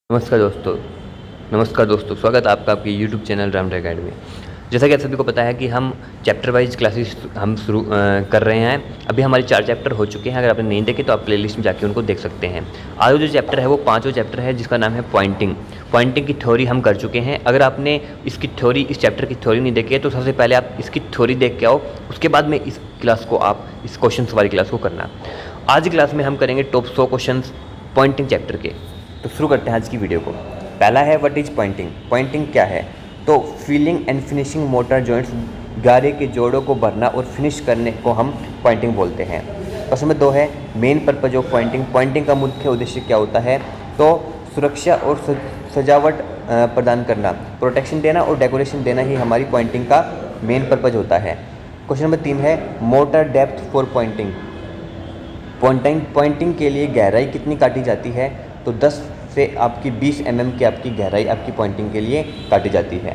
नमस्कार दोस्तों, स्वागत है आपका आपके यूट्यूब चैनल रामटेक अकेडमी। जैसा कि आप सभी को पता है कि हम चैप्टर वाइज क्लासेस हम शुरू कर रहे हैं। अभी हमारे 4 चैप्टर हो चुके हैं। अगर आपने नहीं देखे तो आप प्लेलिस्ट में जाके उनको देख सकते हैं। आज जो चैप्टर है वो 5वां चैप्टर है, जिसका नाम है पॉइंटिंग। पॉइंटिंग की थ्योरी हम कर चुके हैं। अगर आपने इसकी थ्योरी, इस चैप्टर की थ्योरी नहीं देखी है तो सबसे पहले आप इसकी थ्योरी देख के आओ, उसके बाद में इस क्लास को आप इस क्वेश्चन वाली क्लास को करना। आज की क्लास में हम करेंगे टॉप 100 क्वेश्चन पॉइंटिंग चैप्टर के। तो शुरू करते हैं आज की वीडियो को। पहला है व्हाट इज पॉइंटिंग। पॉइंटिंग क्या है? तो filling and finishing mortar joints, गारे के जोड़ों को भरना और फिनिश करने को हम पॉइंटिंग बोलते हैं। प्रश्न नंबर 2 है main purpose of pointing. Pointing का मुख्य उद्देश्य क्या होता है? तो सुरक्षा और सजावट प्रदान करना, प्रोटेक्शन देना और डेकोरेशन देना ही हमारी पॉइंटिंग का मेन पर्पज होता है। क्वेश्चन नंबर 3 है mortar depth for pointing. Pointing के लिए गहराई कितनी काटी जाती है? तो 10 से आपकी 20 mm की आपकी गहराई आपकी पॉइंटिंग के लिए काटी जाती है।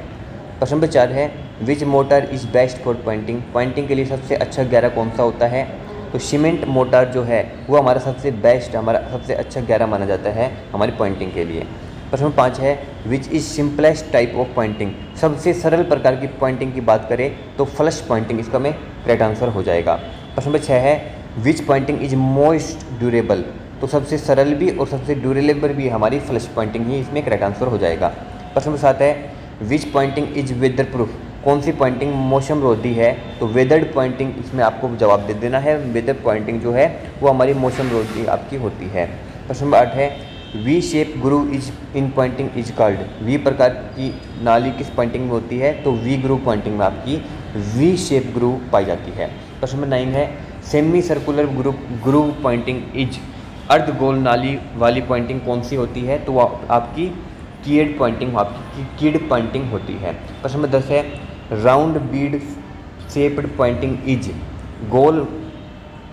प्रश्न नंबर 4 है which motor is best for pointing. Pointing के लिए सबसे अच्छा गहरा कौन सा होता है? तो सीमेंट मोटर जो है वो हमारा सबसे बेस्ट, हमारा सबसे अच्छा गहरा माना जाता है हमारी पॉइंटिंग के लिए। प्रश्न नंबर 5 है which is simplest type of pointing. सबसे सरल प्रकार की पॉइंटिंग की बात करें तो फ्लश पॉइंटिंग इसका में करेक्ट आंसर हो जाएगा। प्रश्न नंबर 6 है which pointing is most durable. तो सबसे सरल भी और सबसे ड्यूरेबल भी हमारी फ्लश पॉइंटिंग ही इसमें करेक्ट आंसर हो जाएगा। प्रश्न नंबर 7 है which pointing is whether proof. कौन सी पॉइंटिंग मौसम रोधी है? तो वेदर्ड पॉइंटिंग इसमें आपको जवाब दे देना है। वेदर पॉइंटिंग जो है वो हमारी मौसम रोधी आपकी होती है। प्रश्न नंबर 8 है V shape groove is in pointing is called. V प्रकार की नाली किस पॉइंटिंग में होती है? तो वी ग्रूव पॉइंटिंग में आपकी वी शेप ग्रूव पाई जाती है। प्रश्न नंबर 9 है semi circular groove Poynting is. अर्ध गोल नाली वाली पॉइंटिंग कौन सी होती है? तो आपकी कीड पॉइंटिंग, आपकी कीड पॉइंटिंग होती है। प्रश्न नंबर 10 है round bead shaped pointing is. गोल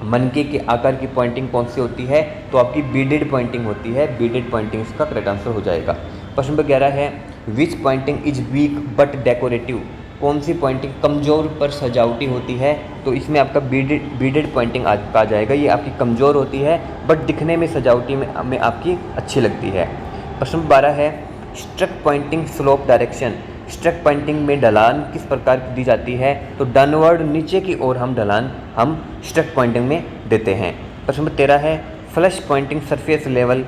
मनके के आकार की पॉइंटिंग कौन सी होती है? तो आपकी बीडेड पॉइंटिंग होती है। बीडेड पॉइंटिंग इसका करेक्ट आंसर हो जाएगा। प्रश्न नंबर 11 है which pointing is weak but decorative. कौन सी पॉइंटिंग कमज़ोर पर सजावटी होती है? तो इसमें आपका बीडेड पॉइंटिंग आ जाएगा। ये आपकी कमज़ोर होती है बट दिखने में सजावटी में आपकी अच्छी लगती है। प्रश्न नंबर 12 है struck pointing slope direction. Struck pointing में ढलान किस प्रकार की दी जाती है? तो डाउनवर्ड, नीचे की ओर हम ढलान हम स्ट्रक पॉइंटिंग में देते हैं। प्रश्न नंबर 13 है flush Poynting surface level.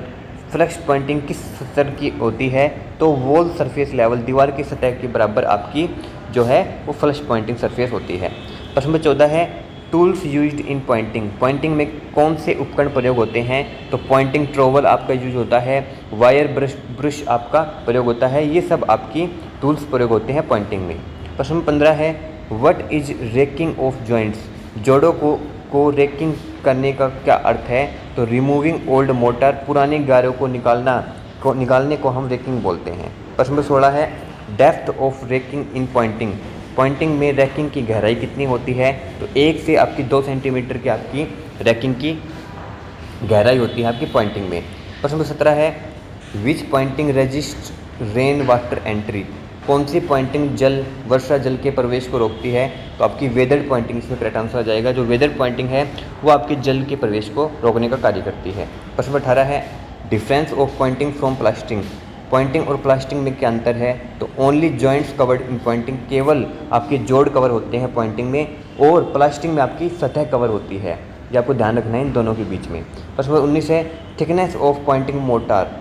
Flush Poynting किस स्तर की होती है? तो वॉल सरफेस लेवल, दीवार की सतह के बराबर आपकी जो है वो फ्लश पॉइंटिंग सरफेस होती है। प्रश्न नंबर 14 है tools used in pointing. Pointing में कौन से उपकरण प्रयोग होते हैं? तो पॉइंटिंग ट्रोवल आपका यूज होता है, वायर ब्रश आपका प्रयोग होता है। ये सब आपकी टूल्स प्रयोग होते हैं पॉइंटिंग में। प्रश्न नंबर 15 है what is racking of joints. जोड़ों को रेकिंग करने का क्या अर्थ है? तो रिमूविंग ओल्ड मोटर, पुराने गारों को निकालने को हम रेकिंग बोलते हैं। प्रश्न नंबर 16 है depth of raking in pointing. Pointing में रैकिंग की गहराई कितनी होती है? तो 1 से आपकी 2 सेंटीमीटर की आपकी रैकिंग की गहराई होती है आपकी पॉइंटिंग में। प्रश्न नंबर 17 है which pointing resist rain water entry. कौन सी पॉइंटिंग वर्षा जल के प्रवेश को रोकती है? तो आपकी वेदर्ड पॉइंटिंग इसमें करेक्ट आंसर आ जाएगा। जो वेदर्ड पॉइंटिंग है वो आपके जल के प्रवेश को रोकने का कार्य करती है। प्रश्न नंबर 18 है difference of pointing from plastering. Pointing और प्लास्टिंग में क्या अंतर है? तो only joints covered in pointing, केवल आपके जोड़ कवर होते हैं पॉइंटिंग में, और प्लास्टिंग में आपकी सतह कवर होती है। ये आपको ध्यान रखना है इन दोनों के बीच में। प्रश्न नंबर 19 है thickness of pointing mortar.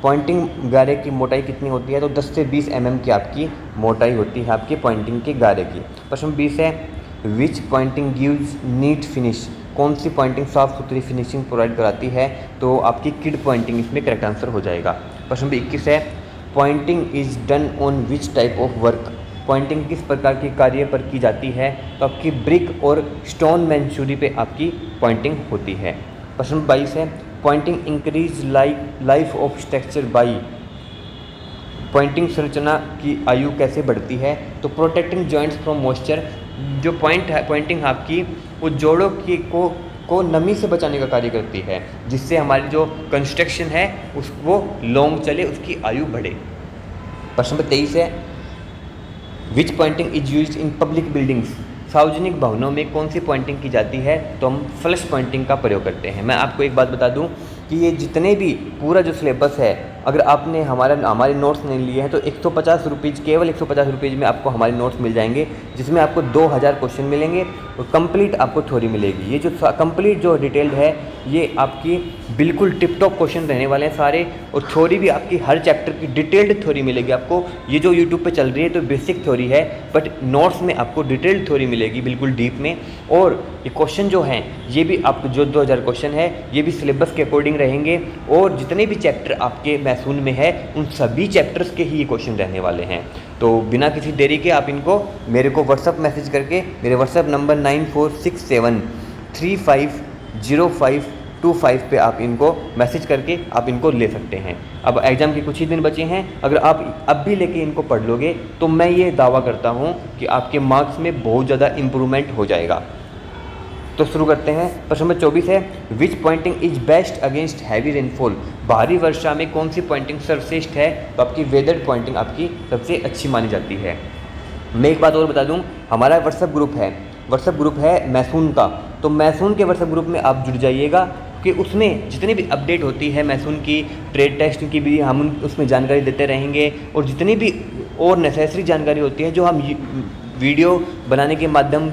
Pointing गारे की मोटाई कितनी होती है? तो 10 से 20 mm की आपकी मोटाई होती है आपकी पॉइंटिंग के गारे की। प्रश्न नंबर 20 है which pointing gives NEET finish. कौन सी पॉइंटिंग साफ सुथरी फिनिशिंग प्रोवाइड कराती है? तो आपकी किड पॉइंटिंग इसमें करेक्ट आंसर हो जाएगा। प्रश्न नंबर 21 है pointing is done on which type of work. Pointing किस प्रकार के कार्य पर की जाती है? तो आपकी ब्रिक और स्टोन मैंशूरी पे आपकी पॉइंटिंग होती है। प्रश्न नंबर 22 है pointing increase life of structure by. Pointing संरचना की आयु कैसे बढ़ती है? तो प्रोटेक्टिंग जॉइंट्स फ्रॉम मॉइस्चर। जो पॉइंटिंग आपकी वो जोड़ों को नमी से बचाने का कार्य करती है, जिससे हमारी जो कंस्ट्रक्शन है वो लॉन्ग चले, उसकी आयु बढ़े। प्रश्न नंबर 23 है which pointing is used in public buildings. सार्वजनिक भवनों में कौन सी पॉइंटिंग की जाती है? तो हम फ्लश पॉइंटिंग का प्रयोग करते हैं। मैं आपको एक बात बता दूं कि ये जितने भी पूरा जो सिलेबस है अगर आपने हमारे नोट्स नहीं लिए हैं तो 150 रुपीज़, केवल 150 रुपीज़ में आपको हमारे नोट्स मिल जाएंगे, जिसमें आपको 2000 क्वेश्चन मिलेंगे और कंप्लीट आपको थ्योरी मिलेगी। ये जो कंप्लीट जो डिटेल्ड है ये आपकी बिल्कुल टिप टॉप क्वेश्चन रहने वाले हैं सारे, और थ्योरी भी आपकी हर चैप्टर की डिटेल्ड थ्योरी मिलेगी आपको। ये जो यूट्यूब पे चल रही है तो बेसिक थ्योरी है, बट नोट्स में आपको डिटेल्ड थ्योरी मिलेगी बिल्कुल डीप में। और ये क्वेश्चन जो हैं ये भी आपको जो 2000 क्वेश्चन है ये भी सिलेबस के अकॉर्डिंग रहेंगे, और जितने भी चैप्टर आपके मैसून में है उन सभी चैप्टर्स के ही ये क्वेश्चन रहने वाले हैं। तो बिना किसी देरी के आप इनको मेरे को व्हाट्सअप मैसेज करके, मेरे व्हाट्सअप नंबर 9467350525 पे आप इनको मैसेज करके आप इनको ले सकते हैं। अब एग्ज़ाम के कुछ ही दिन बचे हैं, अगर आप अब भी लेके इनको पढ़ लोगे तो मैं ये दावा करता हूँ कि आपके मार्क्स में बहुत ज़्यादा इम्प्रूवमेंट हो जाएगा। तो शुरू करते हैं। प्रश्न नंबर 24 है, which pointing is best against heavy rainfall. भारी वर्षा में कौन सी पॉइंटिंग सर्वश्रेष्ठ है? तो आपकी वेदर्ड पॉइंटिंग आपकी सबसे अच्छी मानी जाती है। मैं एक बात और बता दूं, हमारा व्हाट्सएप ग्रुप है मैसून का, तो मैसून के व्हाट्सएप ग्रुप में आप जुड़ जाइएगा कि उसमें जितनी भी अपडेट होती है मैसून की, ट्रेड टेस्ट की भी हम उसमें जानकारी देते रहेंगे, और जितनी भी और नेसेसरी जानकारी होती है जो हम वीडियो बनाने के माध्यम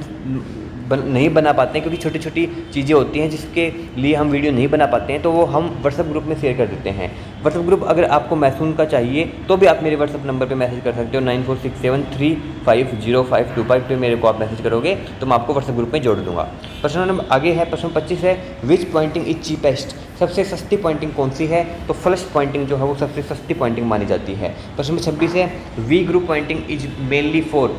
नहीं बना पाते हैं, क्योंकि छोटी छोटी चीज़ें होती हैं जिसके लिए हम वीडियो नहीं बना पाते हैं, तो वो हम व्हाट्सएप ग्रुप में शेयर कर देते हैं। व्हाट्सएप ग्रुप अगर आपको मैसून का चाहिए तो भी आप मेरे व्हाट्सएप नंबर पे मैसेज कर सकते हो, 9467350525 पे मेरे को आप मैसेज करोगे तो मैं आपको व्हाट्सएप ग्रुप में जोड़ दूँगा। प्रश्न नंबर आगे है, प्रश्न 25 है, विच पॉइंटिंग इज चीपेस्ट। सबसे सस्ती पॉइंटिंग कौन सी है? तो फ्लश पॉइंटिंग जो है वो सबसे सस्ती पॉइंटिंग मानी जाती है। प्रश्न नंबर 26 है, V group pointing is mainly for.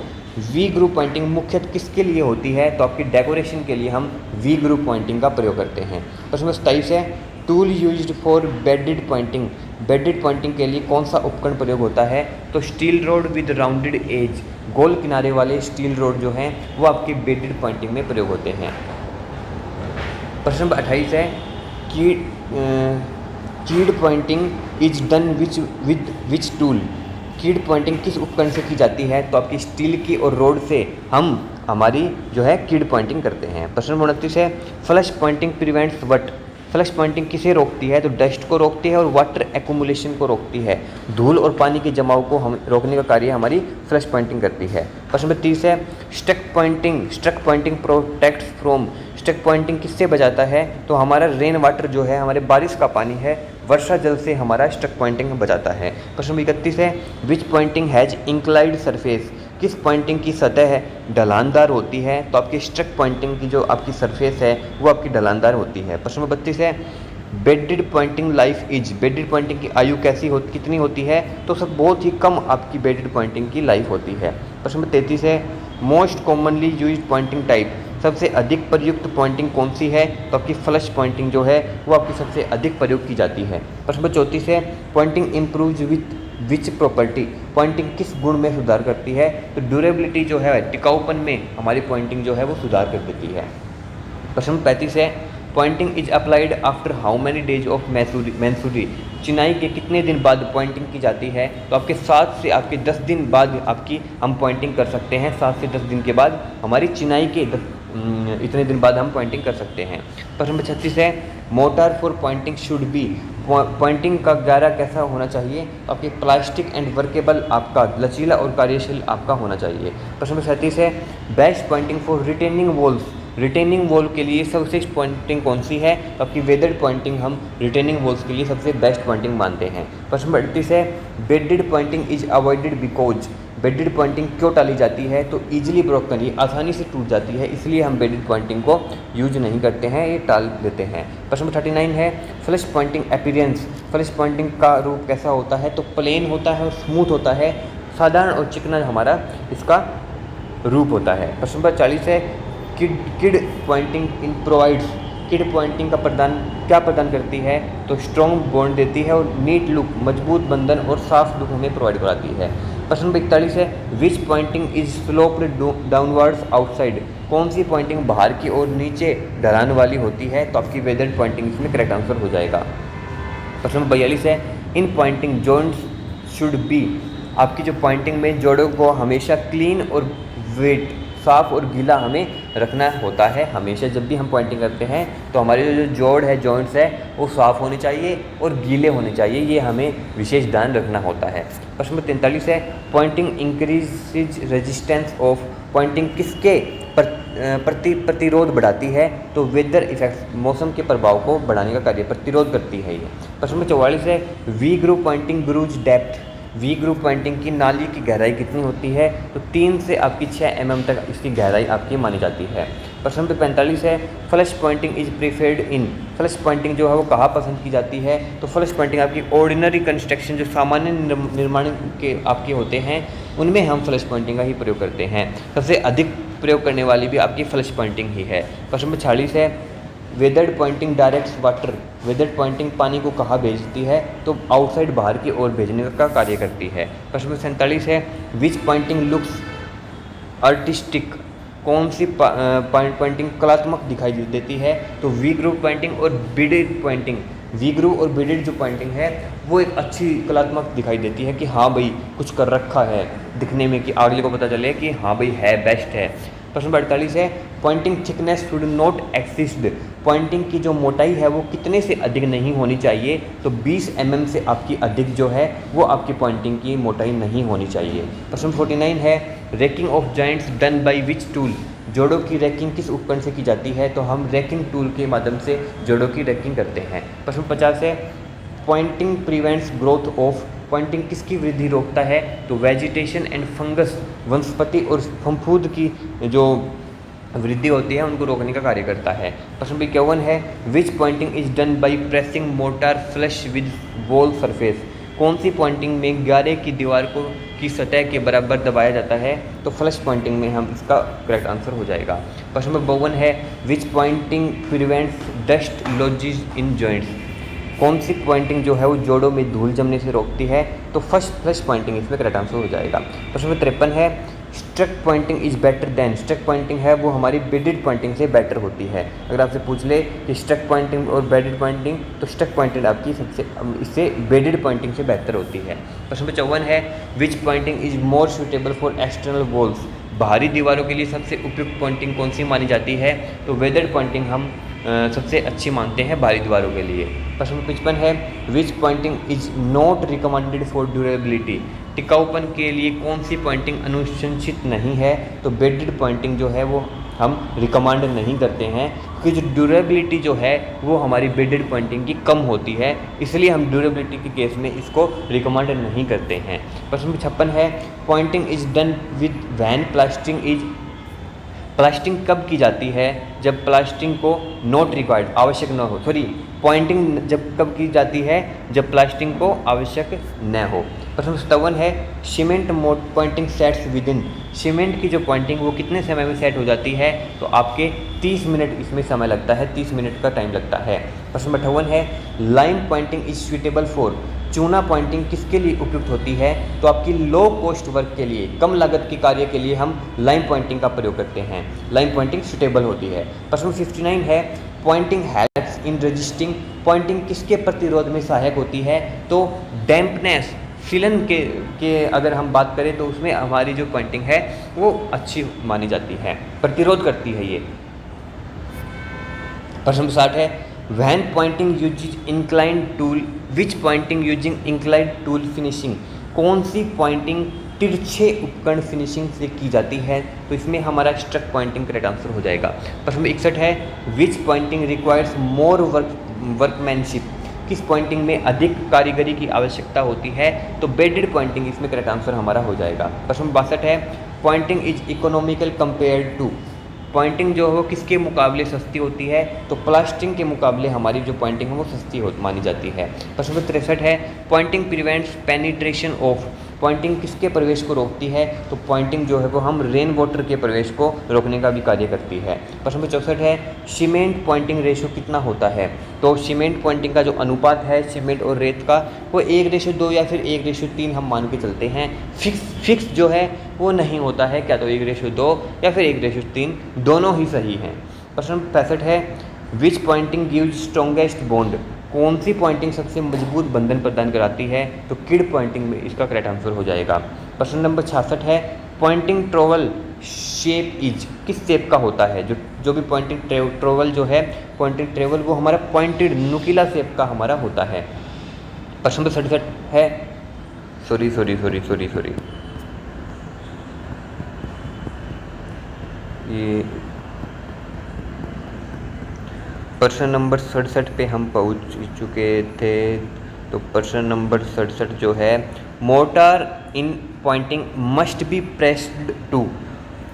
V group pointing मुख्यतः किसके लिए होती है? तो आपकी डेकोरेशन के लिए हम वी ग्रुप पॉइंटिंग का प्रयोग करते हैं। प्रश्न नंबर 27 है, tool used for beaded pointing. Beaded pointing के लिए कौन सा उपकरण प्रयोग होता है? तो steel rod with rounded edge, गोल किनारे वाले स्टील रोड जो हैं वो आपकी बेडेड पॉइंटिंग में प्रयोग होते हैं। प्रश्न नंबर 28 है, कीड Poynting is done with which tool. कीड पॉइंटिंग किस उपकरण से की जाती है? तो आपकी स्टील की और रोड से हम हमारी जो है कीड पॉइंटिंग करते हैं। प्रश्न नंबर 29 है, flush Poynting prevents what. Flush Poynting किसे रोकती है? तो डस्ट को रोकती है और वाटर एक्यूमुलेशन को रोकती है। धूल और पानी के जमाव को हम रोकने का कार्य हमारी फ्लश पॉइंटिंग करती है। प्रश्न नंबर 30 है, struck pointing protects from. Struck pointing किससे बचाता है? तो हमारा रेन वाटर जो है, हमारे बारिश का पानी है, वर्षा जल से हमारा स्ट्रक पॉइंटिंग बचाता है। प्रश्न नंबर 31 है, which Poynting has inclined surface. किस पॉइंटिंग की सतह है ढलानदार होती है? तो आपकी स्ट्रक पॉइंटिंग की जो आपकी सरफेस है वो आपकी ढलानदार होती है। प्रश्न नंबर 32 है, beaded pointing life is. Beaded pointing की आयु कितनी होती है? तो सब बहुत ही कम आपकी बेडेड पॉइंटिंग की लाइफ होती है। प्रश्न नंबर 33 है, most commonly used pointing type. सबसे अधिक प्रयुक्त पॉइंटिंग कौन सी है? तो आपकी फ्लश पॉइंटिंग जो है वो आपकी सबसे अधिक प्रयोग की जाती है। प्रश्न नंबर 34 है, pointing improves with which property. Pointing किस गुण में सुधार करती है? तो ड्यूरेबिलिटी जो है, टिकाऊपन में हमारी पॉइंटिंग जो है वो सुधार कर देती है। प्रश्न 35 है, pointing is applied after how many days of masonry. चिनाई के कितने दिन बाद पॉइंटिंग की जाती है? तो आपके 7 से आपके 10 दिन बाद आपकी हम पॉइंटिंग कर सकते हैं। 7 से 10 दिन के बाद हमारी चिनाई के इतने दिन बाद हम पॉइंटिंग कर सकते हैं। प्रश्न नंबर 36 है, mortar for pointing should be. Pointing का गारा कैसा होना चाहिए? तो आपकी प्लास्टिक एंड वर्केबल, आपका लचीला और कार्यशील आपका होना चाहिए। प्रश्न नंबर 37 है, best pointing for retaining walls. Retaining wall के लिए सर्वश्रेष्ठ पॉइंटिंग कौन सी है? तो आपकी वेदर्ड पॉइंटिंग हम रिटेनिंग वॉल्स के लिए सबसे बेस्ट पॉइंटिंग मानते हैं। प्रश्न नंबर 38 है, beaded pointing is avoided because. Beaded pointing क्यों टाली जाती है? तो ईजिली ब्रोकन, ये आसानी से टूट जाती है, इसलिए हम बेडेड पॉइंटिंग को यूज नहीं करते हैं, ये टाल देते हैं। प्रश्न नंबर 39 है, flush Poynting appearance. Flush Poynting का रूप कैसा होता है? तो प्लेन होता है और स्मूथ होता है, साधारण और चिकना हमारा इसका रूप होता है। प्रश्न नंबर 40 है, keyed pointing in provides. Keyed pointing का क्या प्रदान करती है? तो स्ट्रॉन्ग बॉन्ड देती है और नीट लुक, मजबूत बंधन और साफ लुक हमें प्रोवाइड कराती है। प्रश्न नंबर 41 है, which pointing is sloped downwards outside. कौन सी पॉइंटिंग बाहर की ओर नीचे ढलान वाली होती है? तो आपकी वेदर्ड पॉइंटिंग इसमें करेक्ट आंसर हो जाएगा। प्रश्न नंबर 42 है, इन पॉइंटिंग जॉइंट्स शुड बी। आपकी जो पॉइंटिंग में जोड़ों को हमेशा क्लीन और वेट, साफ और गीला हमें रखना होता है। हमेशा जब भी हम पॉइंटिंग करते हैं तो हमारे जो जोड़ है, जॉइंट्स है, वो साफ़ होने चाहिए और गीले होने चाहिए, ये हमें विशेष ध्यान रखना होता है। प्रश्न नंबर 43 है, pointing increase resistance of, pointing किसके प्रतिरोध बढ़ाती है? तो वेदर इफेक्ट्स, मौसम के प्रभाव को बढ़ाने का कार्य प्रतिरोध करती है ये। प्रश्न नंबर 44 है, V group pointing grooves depth, V group pointing की नाली की गहराई कितनी होती है? तो 3 से आपकी 6 mm तक इसकी गहराई आपकी मानी जाती है। प्रश्न नंबर 45 है, flush Poynting is preferred in, flush Poynting जो है वो कहाँ पसंद की जाती है? तो फ्लश पॉइंटिंग आपकी ऑर्डिनरी कंस्ट्रक्शन, जो सामान्य निर्माण के आपके होते हैं, उनमें हम फ्लश पॉइंटिंग का ही प्रयोग करते हैं। सबसे अधिक प्रयोग करने वाली भी आपकी फ्लश पॉइंटिंग ही है। प्रश्न नंबर 46 है, weathered pointing directs water, weathered pointing पानी को कहाँ भेजती है? तो आउटसाइड, बाहर की ओर भेजने का कार्य करती है। प्रश्न नंबर 47 है, विच पॉइंटिंग लुक्स आर्टिस्टिक, कौन सी पॉइंटिंग कलात्मक दिखाई देती है? तो वी ग्रुप पॉइंटिंग और बिडेड पॉइंटिंग, वी ग्रुप और बिडेड जो पॉइंटिंग है वो एक अच्छी कलात्मक दिखाई देती है कि हाँ भाई कुछ कर रखा है, दिखने में कि अगले को पता चले कि हाँ भाई है, बेस्ट है। प्रश्न नंबर 48 है, pointing thickness should not exist, pointing की जो मोटाई है वो कितने से अधिक नहीं होनी चाहिए? तो 20 mm से आपकी अधिक जो है वो आपकी पॉइंटिंग की मोटाई नहीं होनी चाहिए। प्रश्न 49 है, racking of joints done by which tool, जोड़ों की रैकिंग किस उपकरण से की जाती है? तो हम रैकिंग टूल के माध्यम से जोड़ों की रैकिंग करते हैं। प्रश्न 50 है, pointing prevents growth of, pointing किसकी वृद्धि रोकता है? तो वेजिटेशन एंड फंगस, वनस्पति और फफूंद की जो वृद्धि होती है उनको रोकने का कार्य करता है। प्रश्न नंबर 51 है, which pointing is done by pressing mortar flush with wall surface, कौन सी पॉइंटिंग में गारे की दीवार को की सतह के बराबर दबाया जाता है? तो फ्लश पॉइंटिंग में हम इसका करेक्ट आंसर हो जाएगा। प्रश्न नंबर 52 है, which pointing prevents dust lodges in joints, कौन सी पॉइंटिंग जो है वो जोड़ों में धूल जमने से रोकती है? तो फर्स्ट फ्लश पॉइंटिंग इसमें करेक्ट आंसर हो जाएगा। प्रश्न नंबर 53 है, struck pointing is better than, struck pointing है वो हमारी बेडेड पॉइंटिंग से बेटर होती है। अगर आपसे पूछ ले कि स्ट्रक पॉइंटिंग और बेडेड पॉइंटिंग, तो स्ट्रक पॉइंटिंग आपकी सबसे इससे बेडेड पॉइंटिंग से बेहतर होती है। प्रश्न नंबर 54 है, which pointing is more suitable for external walls, बाहरी दीवारों के लिए सबसे उपयुक्त पॉइंटिंग कौन सी मानी जाती है? तो वेदर्ड पॉइंटिंग हम सबसे अच्छी मानते हैं बाहरी दीवारों के लिए। प्रश्न नंबर 55 है, which pointing is not recommended for durability, टिकाऊपन के लिए कौन सी पॉइंटिंग अनुशंसित नहीं है? तो बेडेड पॉइंटिंग जो है वो हम रिकमेंड नहीं करते हैं, क्योंकि जो ड्यूरेबिलिटी जो है वो हमारी बेडेड पॉइंटिंग की कम होती है, इसलिए हम ड्यूरेबिलिटी के केस में इसको रिकमेंड नहीं करते हैं। प्रश्न नंबर 56 है, pointing is done with when plastering is, plastering कब की जाती है? जब प्लास्टिंग को नॉट रिक्वायर्ड, आवश्यक न हो, सॉरी पॉइंटिंग जब कब की जाती है? जब प्लास्टिंग को आवश्यक न हो। प्रश्न 57 है, cement mode pointing sets within, cement की जो पॉइंटिंग वो कितने समय में सेट हो जाती है? तो आपके 30 मिनट इसमें समय लगता है, 30 मिनट का टाइम लगता है। प्रश्न 58 है, lime Poynting is suitable for, चूना पॉइंटिंग किसके लिए उपयुक्त होती है? तो आपकी लो कॉस्ट वर्क के लिए, कम लागत के कार्य के लिए हम लाइम पॉइंटिंग का प्रयोग करते हैं, लाइम पॉइंटिंग सुटेबल होती है। प्रश्न 59 है, pointing helps in resisting, pointing किसके प्रतिरोध में सहायक होती है? तो डैम्पनेस, सीलन के अगर हम बात करें तो उसमें हमारी जो पॉइंटिंग है वो अच्छी मानी जाती है, प्रतिरोध करती है ये। प्रश्न 60 है, when pointing uses inclined tool, which pointing using inclined tool finishing, कौन सी पॉइंटिंग तिरछे उपकरण फिनिशिंग से की जाती है? तो इसमें हमारा स्ट्रक पॉइंटिंग करेक्ट आंसर हो जाएगा। प्रश्न 61 है, which pointing requires more workmanship, किस पॉइंटिंग में अधिक कारीगरी की आवश्यकता होती है? तो बेडेड पॉइंटिंग इसमें करेक्ट आंसर हमारा हो जाएगा। प्रश्न 62 है, pointing is economical compared to, pointing जो है वो किसके मुकाबले सस्ती होती है? तो प्लास्टिंग के मुकाबले हमारी जो पॉइंटिंग है वो सस्ती मानी जाती है। प्रश्न 63 है, pointing prevents penetration of, pointing किसके प्रवेश को रोकती है? तो पॉइंटिंग जो है वो हम रेन वाटर के प्रवेश को रोकने का भी कार्य करती है। प्रश्न 64 है, सीमेंट पॉइंटिंग रेशो कितना होता है? तो सीमेंट पॉइंटिंग का जो अनुपात है सीमेंट और रेत का वो 1:2 या फिर 1:3 हम मान के चलते हैं, फिक्स जो है वो नहीं होता है, क्या तो 1:2 या फिर 1:3, दोनों ही सही हैं। प्रश्न 65 है, which pointing gives strongest bond, कौन सी पॉइंटिंग सबसे मजबूत बंधन प्रदान कराती है? तो किड पॉइंटिंग में इसका करेक्ट आंसर हो जाएगा। प्रश्न नंबर 66 है, पॉइंटिंग ट्रैवल शेप इज, किस शेप का होता है। जो भी पॉइंटिंग ट्रेवल जो है, पॉइंटिंग ट्रेवल वो हमारा पॉइंटेड नुकीला शेप का हमारा होता है। प्रश्न नंबर 67 है, सॉरी ये प्रश्न नंबर 67 पे हम पहुंच चुके थे। तो प्रश्न नंबर 67 जो है, mortar in pointing must be pressed to,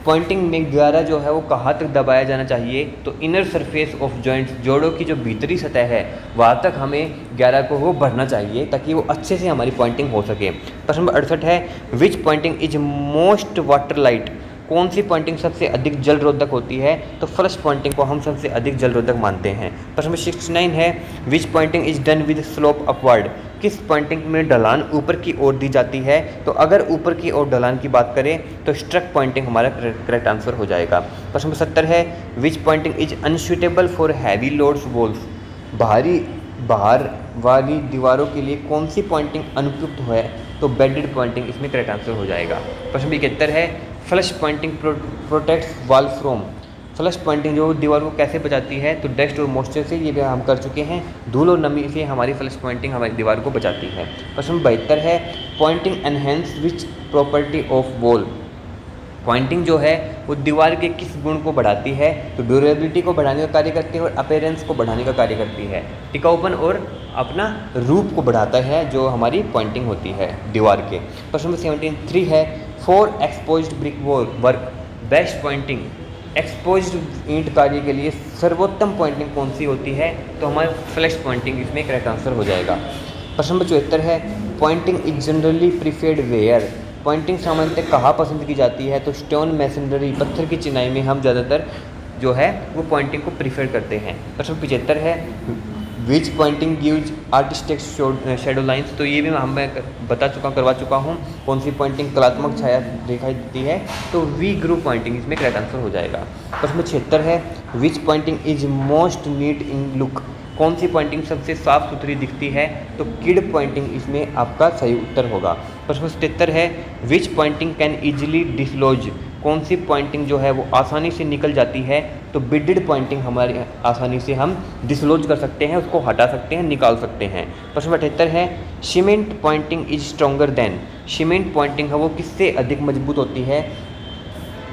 pointing में ग्यारह जो है वो कहाँ तक दबाया जाना चाहिए। तो इनर सरफेस ऑफ जॉइंट्स, जोड़ों की जो भीतरी सतह है वहाँ तक हमें ग्यारह को वो भरना चाहिए ताकि वो अच्छे से हमारी पॉइंटिंग हो सके। प्रश्न नंबर 68 है, which pointing is most water light, कौन सी पॉइंटिंग सबसे अधिक जल रोधक होती है। तो फ्लश पॉइंटिंग को हम सबसे अधिक जल रोधक मानते हैं। प्रश्न नंबर 69 है, which pointing is done with slope upward, किस पॉइंटिंग में ढलान ऊपर की ओर दी जाती है। तो अगर ऊपर की ओर ढलान की बात करें तो स्ट्रक पॉइंटिंग हमारा करेक्ट आंसर हो जाएगा। प्रश्न नंबर 70 है, which pointing is unsuitable for heavy loads walls, बाहर वाली दीवारों के लिए कौन सी पॉइंटिंग अनुपयुक्त है। तो बेडेड पॉइंटिंग इसमें करेक्ट आंसर हो जाएगा। प्रश्न नंबर 71 है, flush Poynting protects wall from, flush Poynting जो दीवार को कैसे बचाती है। तो डस्ट और मॉइस्चर से, ये भी हम कर चुके हैं। धूल और नमी से हमारी फ्लश पॉइंटिंग हमारी दीवार को बचाती है। प्रश्न नंबर 72 है, pointing enhance which property of wall, pointing जो है वो दीवार के किस गुण को बढ़ाती है। तो ड्यूरेबिलिटी को बढ़ाने का कार्य करती है और अपीयरेंस को बढ़ाने का कार्य करती है। टिकाऊपन और अपना रूप को बढ़ाता है जो हमारी पॉइंटिंग होती है दीवार के। प्रश्न नंबर 73 है, for exposed brick work best pointing, exposed ईंट कार्य के लिए सर्वोत्तम पॉइंटिंग कौन सी होती है। तो हमारी फ्लैश पॉइंटिंग इसमें करेक्ट आंसर हो जाएगा। प्रश्न नंबर 74 है, pointing is generally preferred where, pointing सामान्यतः कहाँ पसंद की जाती है। तो स्टोन मैसनरी, पत्थर की चिनाई में हम ज़्यादातर जो है वो पॉइंटिंग को प्रीफर करते हैं। प्रश्न 75 है, which pointing gives artistic shadow lines, तो ये भी मैं करवा चुका हूँ कौन सी पॉइंटिंग कलात्मक छाया दिखाई देती है। तो वी ग्रुप पॉइंटिंग इसमें करेक्ट आंसर हो जाएगा। प्रश्न 76 है, which pointing is most neat in look, कौन सी पॉइंटिंग सबसे साफ सुथरी दिखती है। तो किड पॉइंटिंग इसमें आपका सही उत्तर होगा। प्रश्न 77 है, which Poynting can easily dislodge, कौन सी पॉइंटिंग जो है वो आसानी से निकल जाती है। तो बिडेड पॉइंटिंग हमारी आसानी से हम डिसलॉज कर सकते हैं, उसको हटा सकते हैं, निकाल सकते हैं। प्रश्न 78 है, cement pointing is stronger than, cement pointing है वो किससे अधिक मजबूत होती है।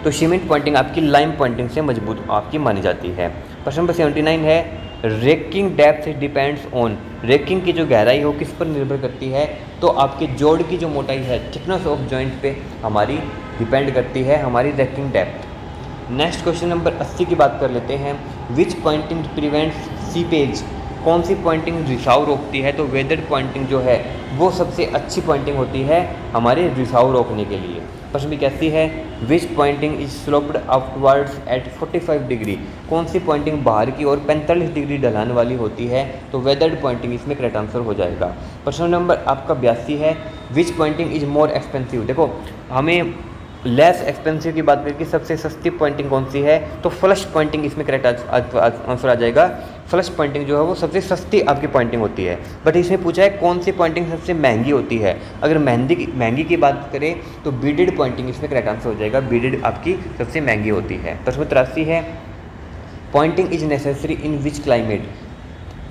तो सीमेंट पॉइंटिंग आपकी लाइम पॉइंटिंग से मजबूत आपकी मानी जाती है। प्रश्न नंबर 79 है, racking depth depends on, racking की जो गहराई है वो किस पर निर्भर करती है। तो आपके जोड़ की जो मोटाई है, थिकनेस ऑफ जॉइंट पे हमारी डिपेंड करती है हमारी racking depth. Next question number 80 की बात कर लेते हैं, विच पॉइंटिंग प्रिवेंट्स सीपेज, कौन सी पॉइंटिंग रिसाव रोकती है। तो वेदर्ड पॉइंटिंग जो है वो सबसे अच्छी पॉइंटिंग होती है हमारे रिसाव रोकने के लिए। प्रश्न भी कैसी है, which pointing is sloped upwards at 45 degree, कौन सी पॉइंटिंग बाहर की ओर 45 डिग्री ढलान वाली होती है। तो वेदर्ड पॉइंटिंग इसमें करेक्ट आंसर हो जाएगा। प्रश्न नंबर आपका 82 है, which pointing is more expensive, देखो हमें लेस एक्सपेंसिव की बात करके सबसे सस्ती पॉइंटिंग कौन सी है। तो फ्लश पॉइंटिंग इसमें करेक्ट आंसर आ जाएगा। फ्लश पॉइंटिंग जो है वो सबसे सस्ती आपकी पॉइंटिंग होती है। बट इसमें पूछा है कौन सी पॉइंटिंग सबसे महंगी होती है। अगर महंगी की बात करें तो बीडेड पॉइंटिंग इसमें करेक्ट आंसर हो जाएगा, बीडेड आपकी सबसे महंगी होती है। प्रश्न 83 है, pointing is necessary in which climate,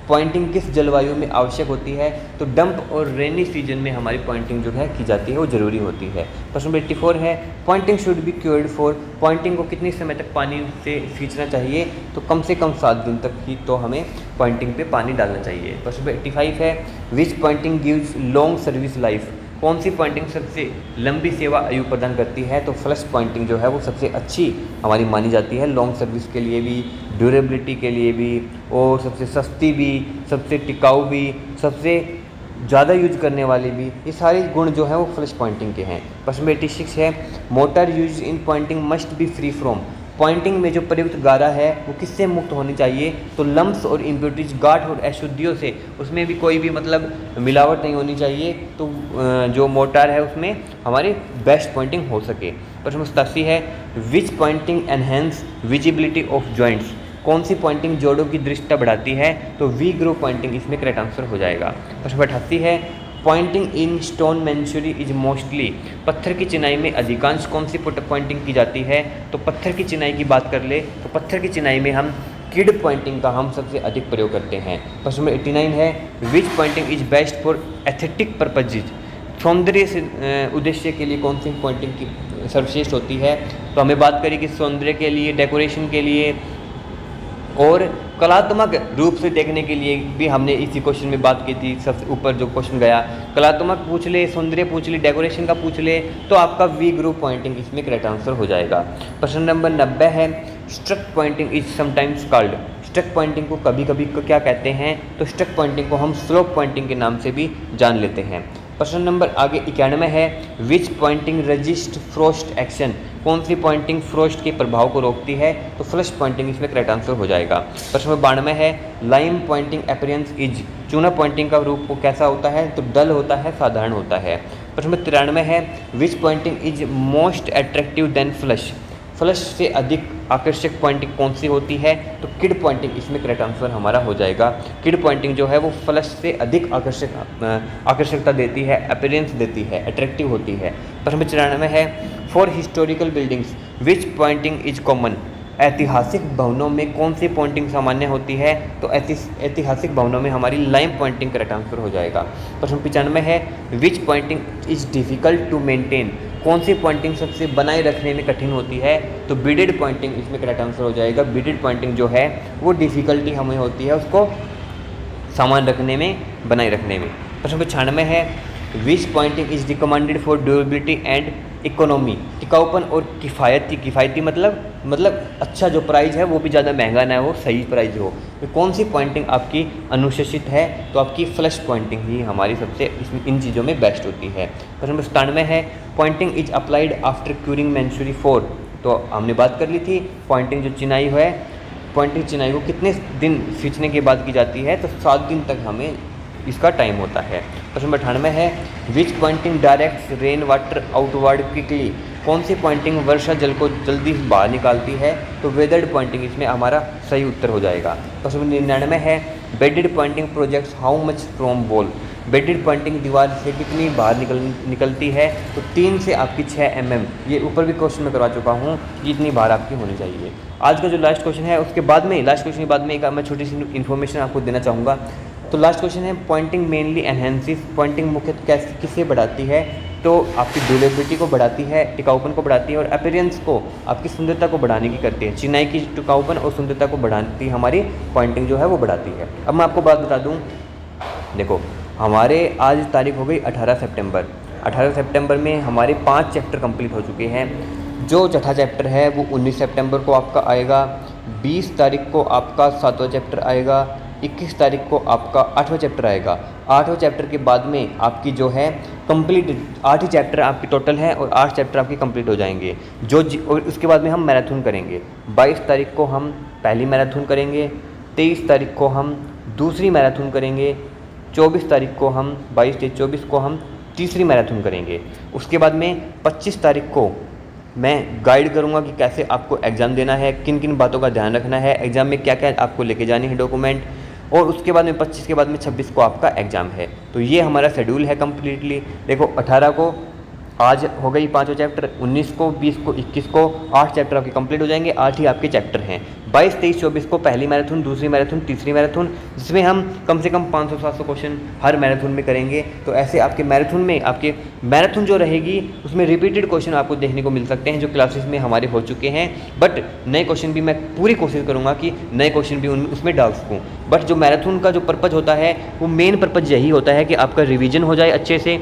pointing किस जलवायु में आवश्यक होती है। तो डंप और रेनी सीजन में हमारी पॉइंटिंग जो है की जाती है, वो ज़रूरी होती है। प्रश्न नंबर 84 है, pointing should be cured for, pointing को कितनी समय तक पानी से सींचना चाहिए। तो कम से कम 7 दिन तक ही तो हमें पॉइंटिंग पे पानी डालना चाहिए। प्रश्न नंबर 85 है, which pointing gives long service life, कौन सी पॉइंटिंग सबसे लंबी सेवा आयु प्रदान करती है। तो फ्लश पॉइंटिंग जो है वो सबसे अच्छी हमारी मानी जाती है, लॉन्ग सर्विस के लिए भी, ड्यूरेबिलिटी के लिए भी, और सबसे सस्ती भी, सबसे टिकाऊ भी, सबसे ज़्यादा यूज करने वाली भी, ये सारे गुण जो हैं वो फ्लश पॉइंटिंग के हैं। प्रश्न 86 है, mortar use in pointing must be free from, pointing में जो प्रयुक्त गारा है वो किससे मुक्त होनी चाहिए। तो लम्स और इम्प्योरिटीज, गाठ और अशुद्धियों से, उसमें भी कोई भी मतलब मिलावट नहीं होनी चाहिए। तो जो मोटार है उसमें हमारी बेस्ट पॉइंटिंग हो सके। प्रश्न 87 है, which pointing enhance visibility of joints, कौन सी पॉइंटिंग जोड़ों की दृष्टता बढ़ाती है। तो वी ग्रुप पॉइंटिंग इसमें करेक्ट आंसर हो जाएगा। प्रश्न 88 है, pointing in stone masonry is mostly, पत्थर की चिनाई में अधिकांश कौन सी पॉइंटिंग की जाती है? तो पत्थर की चिनाई की बात कर ले तो पत्थर की चिनाई में हम किड पॉइंटिंग का हम सबसे अधिक प्रयोग करते हैं। प्रश्न नंबर 89 है which pointing is best for aesthetic purposes, सौंदर्य से उद्देश्य के लिए कौन सी पॉइंटिंग की सर्वश्रेष्ठ होती है? तो हमें बात करें कि सौंदर्य के लिए, डेकोरेशन के लिए और कलात्मक रूप से देखने के लिए भी हमने इसी क्वेश्चन में बात की थी। सबसे ऊपर जो क्वेश्चन गया, कलात्मक पूछ ले, सौंदर्य पूछ ले, डेकोरेशन का पूछ ले, तो आपका वी ग्रुप पॉइंटिंग इसमें करेक्ट आंसर हो जाएगा। प्रश्न नंबर 90 है struck pointing is sometimes called, struck pointing को कभी कभी क्या कहते हैं? तो स्ट्रक पॉइंटिंग को हम स्लोप पॉइंटिंग के नाम से भी जान लेते हैं। प्रश्न नंबर आगे 91 है which Poynting resist frost action, कौन सी पॉइंटिंग फ्रोस्ट के प्रभाव को रोकती है? तो फ्लश पॉइंटिंग इसमें करेक्ट आंसर हो जाएगा। प्रश्न नंबर 92 है लाइम पॉइंटिंग अपीयरेंस इज, चूना पॉइंटिंग का रूप वो कैसा होता है? तो डल होता है, साधारण होता है। प्रश्न नंबर 93 है which pointing is most attractive than flush, flush से अधिक आकर्षक पॉइंटिंग कौन सी होती है? तो किड पॉइंटिंग इसमें करेक्ट आंसर हमारा हो जाएगा। किड पॉइंटिंग जो है वो फ्लश से अधिक आकर्षकता देती है, अपीयरेंस देती है, अट्रैक्टिव होती है। प्रश्न नंबर 94 है for historical buildings which pointing is common, ऐतिहासिक भवनों में कौन सी पॉइंटिंग सामान्य होती है? तो ऐतिहासिक भवनों में हमारी लाइम पॉइंटिंग करेक्ट आंसर हो जाएगा। प्रश्न 95 है which pointing is difficult to maintain, कौन सी पॉइंटिंग सबसे बनाए रखने में कठिन होती है? तो बीडेड पॉइंटिंग इसमें करेक्ट आंसर हो जाएगा। बीडेड पॉइंटिंग जो है वो डिफ़िकल्टी हमें होती है उसको सामान रखने में, बनाए रखने में। प्रश्न 96 है which pointing is recommended for durability and economy, टिकाऊपन और किफ़ायती मतलब अच्छा जो प्राइस है वो भी ज़्यादा महंगा ना हो, सही प्राइस हो। तो कौन सी पॉइंटिंग आपकी अनुशंसित है? तो आपकी फ्लश पॉइंटिंग ही हमारी सबसे इन चीज़ों में बेस्ट होती है। प्रश्न नंबर 97 है pointing is applied after curing masonry 4, तो हमने बात कर ली थी पॉइंटिंग जो चिनाई है, पॉइंटिंग चिनाई को कितने दिन सींचने के बाद की जाती है? तो 7 दिन तक हमें इसका टाइम होता है। प्रश्न नंबर 98 है which pointing direct rain water outward quickly, कौन सी पॉइंटिंग वर्षा जल को जल्दी बाहर निकालती है? तो वेदर्ड पॉइंटिंग इसमें हमारा सही उत्तर हो जाएगा। प्रश्न नंबर 99 है beaded pointing projects how much from wall, beaded pointing दीवार से कितनी बाहर निकलती है? तो 3 से आपकी 6 mm, ये ऊपर भी क्वेश्चन में करवा चुका हूँ कि इतनी बाहर आपकी होनी चाहिए। आज का जो लास्ट क्वेश्चन है उसके बाद में, लास्ट क्वेश्चन के बाद में एक मैं छोटी सी इन्फॉर्मेशन आपको देना चाहूँगा। तो लास्ट क्वेश्चन है पॉइंटिंग मेनली एनहेंसिस, पॉइंटिंग मुख्यतः किससे बढ़ाती है? तो आपकी ड्यूरेबिलिटी को बढ़ाती है, टिकाऊपन को बढ़ाती है और अपीयरेंस को, आपकी सुंदरता को बढ़ाने की करती है। चिनाई की टिकाऊपन और सुंदरता को बढ़ाती हमारी पॉइंटिंग जो है वो बढ़ाती है। अब मैं आपको बात बता दूँ, देखो हमारे आज तारीख हो गई 18 सितंबर। 18 सितंबर में हमारे 5 चैप्टर कंप्लीट हो चुके हैं। जो चौथा चैप्टर है वो 19 सितंबर को आपका आएगा, 20 तारीख को आपका 7वां चैप्टर आएगा, 21 तारीख को आपका 8वां चैप्टर आएगा। 8वें चैप्टर के बाद में आपकी जो है कंप्लीट 8 ही चैप्टर आपकी टोटल है और 8 चैप्टर आपके कंप्लीट हो जाएंगे। और उसके बाद में हम मैराथन करेंगे। 22 तारीख को हम पहली मैराथन करेंगे, 23 तारीख को हम दूसरी मैराथन करेंगे, 24 तारीख को हम 22 से 24 को हम तीसरी मैराथन करेंगे। उसके बाद में 25 तारीख को मैं गाइड करूंगा कि कैसे आपको एग्ज़ाम देना है, किन किन बातों का ध्यान रखना है, एग्ज़ाम में क्या क्या आपको लेके जानी है डॉक्यूमेंट। और उसके बाद में 25 के बाद में 26 को आपका एग्ज़ाम है। तो ये हमारा शेड्यूल है कम्प्लीटली। देखो 18 को आज हो गई 5वां चैप्टर, 19 को, 20 को, 21 को 8 चैप्टर आपके कंप्लीट हो जाएंगे। 8 ही आपके चैप्टर हैं। 22, 23, 24 को पहली मैराथन, दूसरी मैराथन, तीसरी मैराथन, जिसमें हम कम से कम 500-700 क्वेश्चन हर मैराथन में करेंगे। तो ऐसे आपके मैराथन में, आपके मैराथन जो रहेगी उसमें रिपीटेड क्वेश्चन आपको देखने को मिल सकते हैं जो क्लासेस में हमारे हो चुके हैं। बट नए क्वेश्चन भी मैं पूरी कोशिश करूँगा कि नए क्वेश्चन भी उसमें डाल सकूँ। बट जो मैराथन का जो पर्पज़ होता है वो मेन पर्पज़ यही होता है कि आपका रिविज़न हो जाए अच्छे से,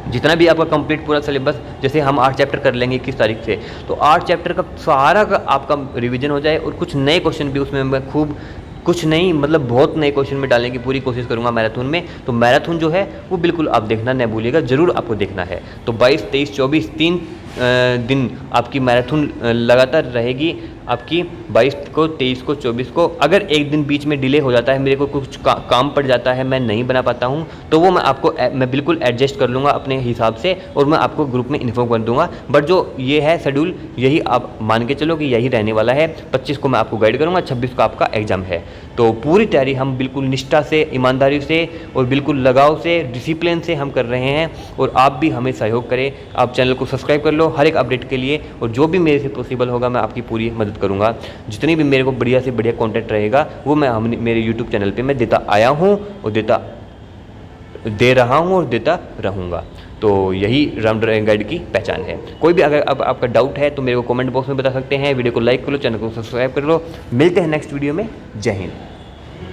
जितना भी आपका कंप्लीट पूरा सिलेबस, जैसे हम 8 चैप्टर कर लेंगे 21 तारीख से, तो 8 चैप्टर का सारा का आपका रिवीजन हो जाए और कुछ नए क्वेश्चन भी उसमें मैं खूब, कुछ नहीं मतलब बहुत नए क्वेश्चन में डालने की पूरी कोशिश करूंगा मैराथन में। तो मैराथन जो है वो बिल्कुल आप देखना नहीं भूलिएगा, ज़रूर आपको देखना है। तो 22, 23, 24 3 दिन आपकी मैराथन लगातार रहेगी आपकी। 22 को, 23 को, 24 को। अगर एक दिन बीच में डिले हो जाता है, मेरे को कुछ काम पड़ जाता है, मैं नहीं बना पाता हूँ, तो वो मैं बिल्कुल एडजस्ट कर लूँगा अपने हिसाब से और मैं आपको ग्रुप में इन्फॉर्म कर दूँगा। बट जो ये है शेड्यूल, यही आप मान के चलो कि यही रहने वाला है। 25 को मैं आपको गाइड करूँगा, 26 को आपका एग्जाम है। तो पूरी तैयारी हम बिल्कुल निष्ठा से, ईमानदारी से और बिल्कुल लगाव से, डिसिप्लिन से हम कर रहे हैं। और आप भी हमें सहयोग करें, आप चैनल को सब्सक्राइब कर लो हर एक अपडेट के लिए, और जो भी मेरे से पॉसिबल होगा मैं आपकी पूरी मदद करूँगा। जितनी भी मेरे को बढ़िया से बढ़िया कंटेंट रहेगा वो मैं मेरे यूट्यूब चैनल पर मैं देता आया हूँ और दे रहा हूँ और देता रहूँगा। तो यही राउंड गाइड की पहचान है। कोई भी अगर अब आपका डाउट है तो मेरे को कमेंट बॉक्स में बता सकते हैं। वीडियो को लाइक कर लो, चैनल को सब्सक्राइब कर लो। मिलते हैं नेक्स्ट वीडियो में। जय हिंद।